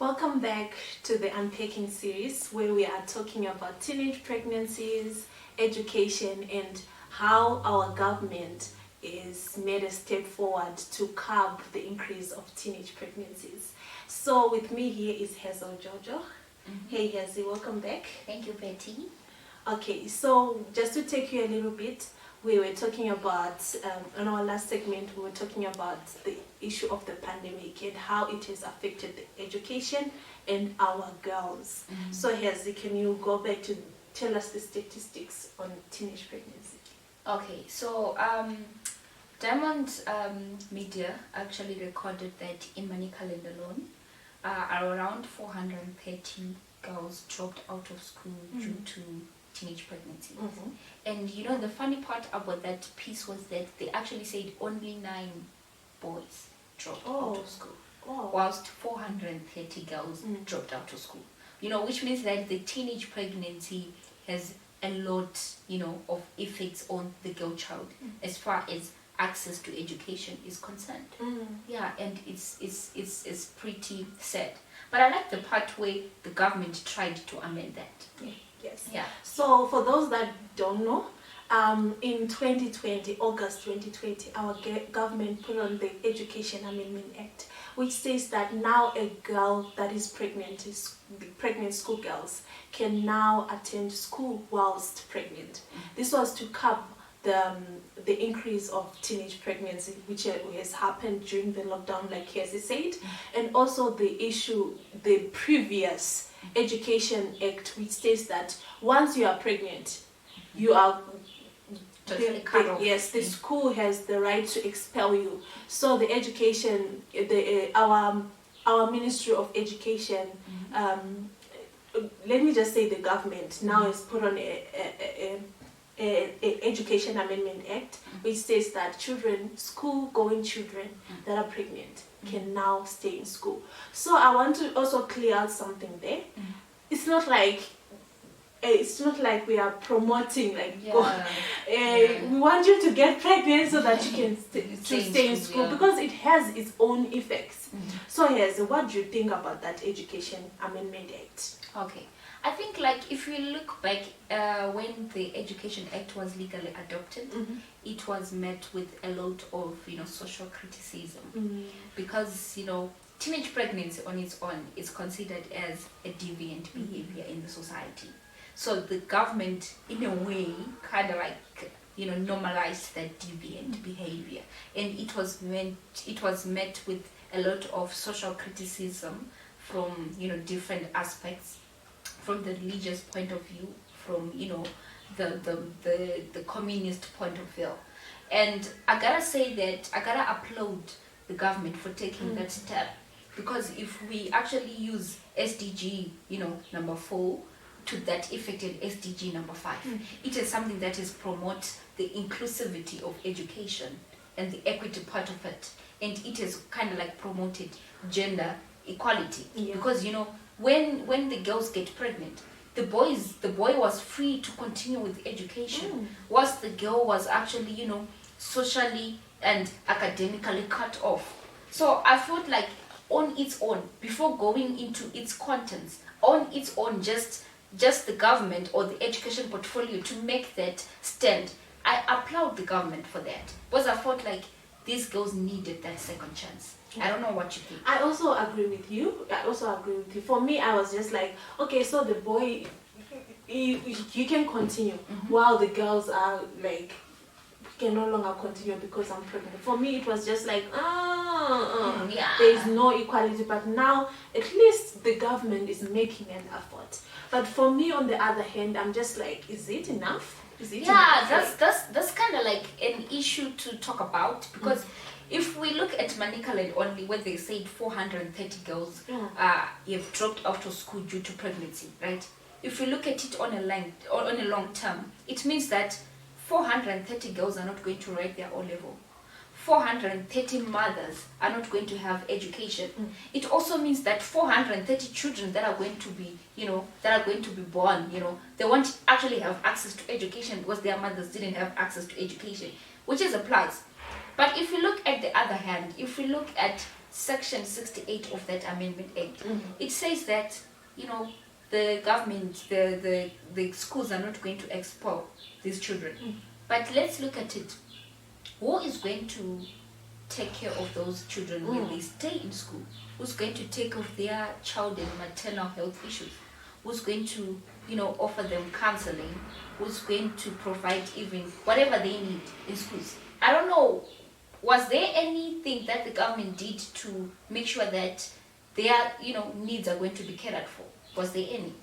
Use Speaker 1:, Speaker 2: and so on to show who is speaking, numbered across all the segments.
Speaker 1: Welcome back to the Unpacking series where we are talking about teenage pregnancies, education, and how our government is made a step forward to curb the increase of teenage pregnancies. So with me here is Hazel Jojo. Hey Hazel, welcome back.
Speaker 2: Thank you, Betty.
Speaker 1: Okay, so just to take you a little bit, we were talking about, in our last segment, we were talking about the issue of the pandemic and how it has affected the education and our girls. So Hazel, can you go back to tell us the statistics on teenage pregnancy?
Speaker 2: Okay, so Diamond Media actually recorded that in Manicaland alone, around 430 girls dropped out of school due to teenage pregnancies. And you know, the funny part about that piece was that they actually said only 9 boys dropped out of school, whilst 430 girls dropped out of school. You know, which means that the teenage pregnancy has a lot, you know, of effects on the girl child as far as access to education is concerned. Yeah, and it's pretty sad. But I like the part where the government tried to amend that.
Speaker 1: Yes.
Speaker 2: Yeah.
Speaker 1: So for those that don't know, in 2020, August 2020, our government put on the Education Amendment Act, which says that now a girl that is pregnant, pregnant schoolgirls, can now attend school whilst pregnant. This was to curb the increase of teenage pregnancy, which has happened during the lockdown, like Casey said, and also the previous Education Act, which states that once you are pregnant, you are
Speaker 2: Totally cut off.
Speaker 1: Yes, the school has the right to expel you. So the education, our Ministry of Education, let me just say the government now has put on a Education Amendment Act, which states that school-going children that are pregnant can now stay in school. So I want to also clear out something there. It's not like we are promoting we want you to get pregnant so that you can stay in school, because it has its own effects. So what do you think about that Education Amendment Act?
Speaker 2: Okay, I think like if you look back when the Education Act was legally adopted, it was met with a lot of social criticism, because teenage pregnancy on its own is considered as a deviant behavior in the society. So the government, in a way, kind of like normalized that deviant behavior, and it was met with a lot of social criticism from different aspects, from the religious point of view, from the communist point of view. And I gotta applaud the government for taking that step, because if we actually use SDG number 4 to that effect in SDG number 5, it is something that is promote the inclusivity of education and the equity part of it, and it is kind of like promoted gender equality, because when the girls get pregnant, the boy was free to continue with education, whilst the girl was actually socially and academically cut off. So I felt like on its own, before going into its contents, on its own, just the government or the education portfolio to make that stand, I applaud the government for that, because I felt like these girls needed that second chance. I don't know what you think.
Speaker 1: I also agree with you. For me, I was just like, okay, so the boy, you can continue, while the girls are like, can no longer continue because I'm pregnant. For me, it was just like, there is no equality. But now, at least the government is making an effort. But for me, on the other hand, I'm just like, is it enough?
Speaker 2: That's kind of like an issue to talk about, because if we look at Manicaland only, where they said 430 girls have dropped out of school due to pregnancy, right? If we look at it on a long term, it means that 430 girls are not going to write their O-level. 430 mothers are not going to have education. It also means that 430 children that are going to be, born, they won't actually have access to education because their mothers didn't have access to education, which is a plus. But if you look at the other hand, if we look at Section 68 of that Amendment Act,
Speaker 1: Mhm.
Speaker 2: it says that, you know, the government, the schools are not going to expel these children. But let's look at it. Who is going to take care of those children when they stay in school? Who's going to take care of their child and maternal health issues? Who's going to, you know, offer them counseling? Who's going to provide even whatever they need in schools? I don't know. Was there anything that the government did to make sure that their, you know, needs are going to be catered for? Was there any?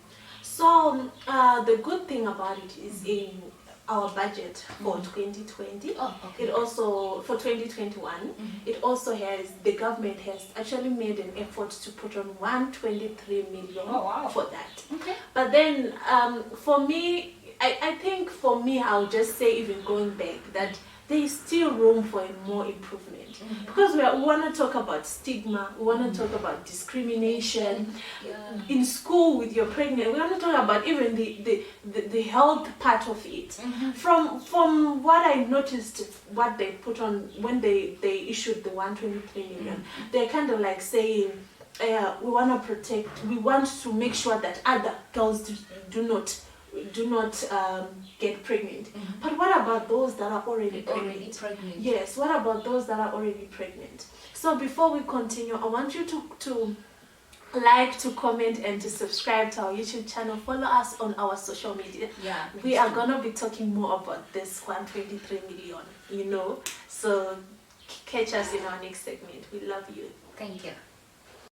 Speaker 1: So the good thing about it is in our budget for 2020.
Speaker 2: Oh, okay.
Speaker 1: It also, for 2021, it also has, the government has actually made an effort to put on 123 million
Speaker 2: Oh, wow.
Speaker 1: for that.
Speaker 2: Okay.
Speaker 1: But then for me, I think for me, I'll just say, even going back, that there is still room for a more improvement. Because we want to talk about stigma, we want to talk about discrimination.
Speaker 2: Yeah.
Speaker 1: In school with your pregnant, we want to talk about even the health part of it. From what I noticed, what they put on when they issued the 123 million, they're kind of like saying, we want to protect, we want to make sure that other girls do not get pregnant. But what about those that are already pregnant? Yes, what about those that are already pregnant? So before we continue, I want you to like, to comment, and to subscribe to our YouTube channel. Follow us on our social media.
Speaker 2: Yeah.
Speaker 1: We are gonna be talking more about this 123 million, you know. So catch us in our next segment. We love you.
Speaker 2: Thank you.